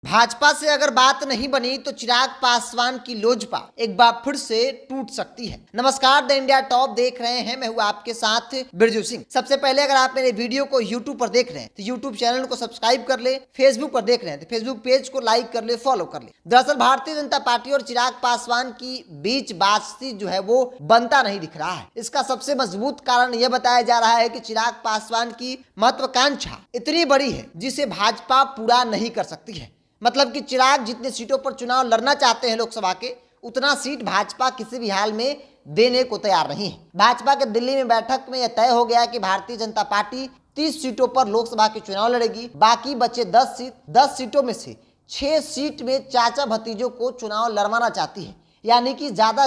भाजपा से अगर बात नहीं बनी तो चिराग पासवान की लोजपा एक बार फिर से टूट सकती है। नमस्कार, द इंडिया टॉप देख रहे हैं, मैं हूं आपके साथ बिरजू सिंह। सबसे पहले अगर आप मेरे वीडियो को यूट्यूब पर देख रहे हैं तो यूट्यूब चैनल को सब्सक्राइब कर ले, फेसबुक पर देख रहे हैं तो फेसबुक पेज को लाइक कर ले, फॉलो कर ले। दरअसल भारतीय जनता पार्टी और चिराग पासवान की बीच बातचीत जो है वो बनता नहीं दिख रहा है। इसका सबसे मजबूत कारण यह बताया जा रहा है कि चिराग पासवान की महत्वाकांक्षा इतनी बड़ी है जिसे भाजपा पूरा नहीं कर सकती है। मतलब कि चिराग जितने सीटों पर चुनाव लड़ना चाहते हैं लोकसभा के, उतना सीट भाजपा किसी भी हाल में देने को तैयार नहीं है। भाजपा के दिल्ली में बैठक में यह तय हो गया कि भारतीय जनता पार्टी 30 सीटों पर लोकसभा के चुनाव लड़ेगी। बाकी बचे 10 सीटों में से 6 सीट में चाचा भतीजों को चुनाव लड़वाना चाहती है। यानी कि ज्यादा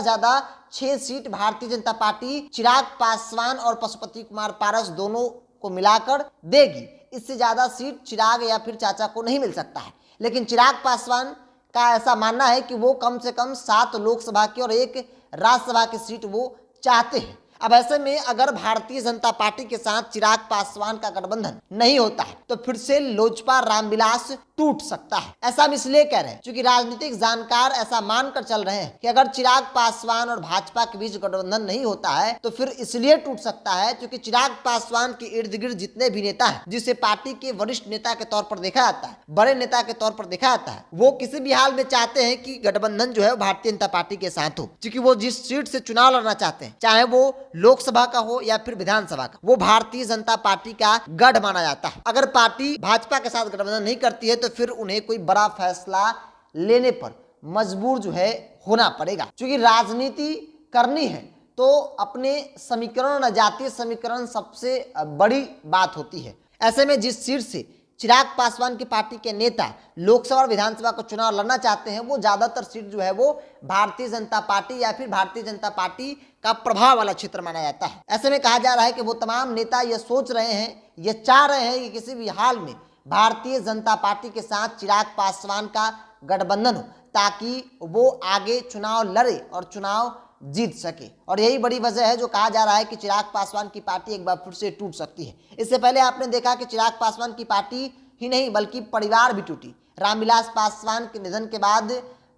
6 सीट भारतीय जनता पार्टी चिराग पासवान और पशुपति कुमार पारस दोनों को मिलाकर देगी। इससे ज्यादा सीट चिराग या फिर चाचा को नहीं मिल सकता है। लेकिन चिराग पासवान का ऐसा मानना है कि वो कम से कम 7 लोकसभा की और 1 राज्यसभा की सीट वो चाहते हैं। अब ऐसे में अगर भारतीय जनता पार्टी के साथ चिराग पासवान का गठबंधन नहीं होता है तो फिर से लोजपा रामविलास टूट सकता है। ऐसा हम इसलिए कह रहे हैं क्योंकि राजनीतिक जानकार ऐसा मानकर चल रहे हैं कि अगर चिराग पासवान और भाजपा के बीच गठबंधन नहीं होता है तो फिर इसलिए टूट सकता है क्योंकि चिराग पासवान के इर्द गिर्द जितने भी नेता हैं, जिसे पार्टी के वरिष्ठ नेता के तौर पर देखा जाता है, बड़े नेता के तौर पर देखा जाता है, वो किसी भी हाल में चाहते हैं कि गठबंधन जो है भारतीय जनता पार्टी के साथ हो। क्योंकि वो जिस सीट से चुनाव लड़ना चाहते हैं, चाहे वो लोकसभा का हो या फिर विधानसभा का, वो भारतीय जनता पार्टी का गढ़ माना जाता है। अगर पार्टी भाजपा के साथ गठबंधन नहीं करती है तो फिर उन्हें कोई बड़ा फैसला लेने पर मजबूर जो है होना पड़ेगा। क्योंकि राजनीति करनी है तो अपने समीकरण, जातीय समीकरण सबसे बड़ी बात होती है। ऐसे में जिस सीट से चिराग पासवान की पार्टी के नेता लोकसभा और विधानसभा का चुनाव लड़ना चाहते हैं, वो ज्यादातर सीट जो है वो भारतीय जनता पार्टी या फिर भारतीय जनता पार्टी का प्रभाव वाला क्षेत्र माना जाता है। ऐसे में कहा जा रहा है कि वो तमाम नेता ये सोच रहे हैं, ये चाह रहे हैं कि किसी भी हाल में भारतीय जनता पार्टी के साथ चिराग पासवान का गठबंधन हो ताकि वो आगे चुनाव लड़े और चुनाव जीत सके। और यही बड़ी वजह है जो कहा जा रहा है कि चिराग पासवान की पार्टी एक बार फिर से टूट सकती है। इससे पहले आपने देखा कि चिराग पासवान की पार्टी ही नहीं बल्कि परिवार भी टूटी। रामविलास पासवान के निधन के बाद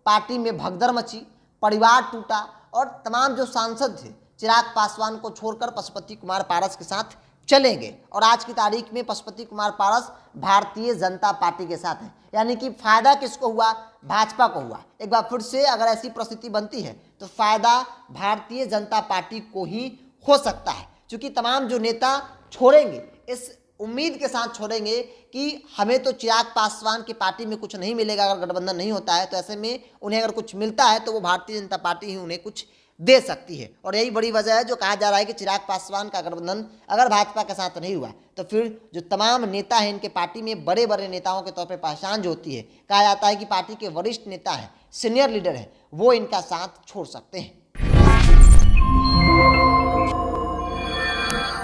पार्टी में भगदड़ मची, परिवार टूटा और तमाम जो सांसद थे चिराग पासवान को छोड़कर पशुपति कुमार पारस के साथ चलेंगे। और आज की तारीख में पशुपति कुमार पारस भारतीय जनता पार्टी के साथ हैं। यानी कि फायदा किसको हुआ? भाजपा को हुआ। एक बार फिर से अगर ऐसी परिस्थिति बनती है तो फायदा भारतीय जनता पार्टी को ही हो सकता है। क्योंकि तमाम जो नेता छोड़ेंगे इस उम्मीद के साथ छोड़ेंगे कि हमें तो चिराग पासवान की पार्टी में कुछ नहीं मिलेगा अगर गठबंधन नहीं होता है, तो ऐसे में उन्हें अगर कुछ मिलता है तो वो भारतीय जनता पार्टी ही उन्हें कुछ दे सकती है। और यही बड़ी वजह है जो कहा जा रहा है कि चिराग पासवान का गठबंधन अगर भाजपा के साथ नहीं हुआ तो फिर जो तमाम नेता हैं इनके पार्टी में बड़े बड़े नेताओं के तौर पर पहचान जो होती है, कहा जाता है कि पार्टी के वरिष्ठ नेता हैं, सीनियर लीडर हैं, वो इनका साथ छोड़ सकते हैं।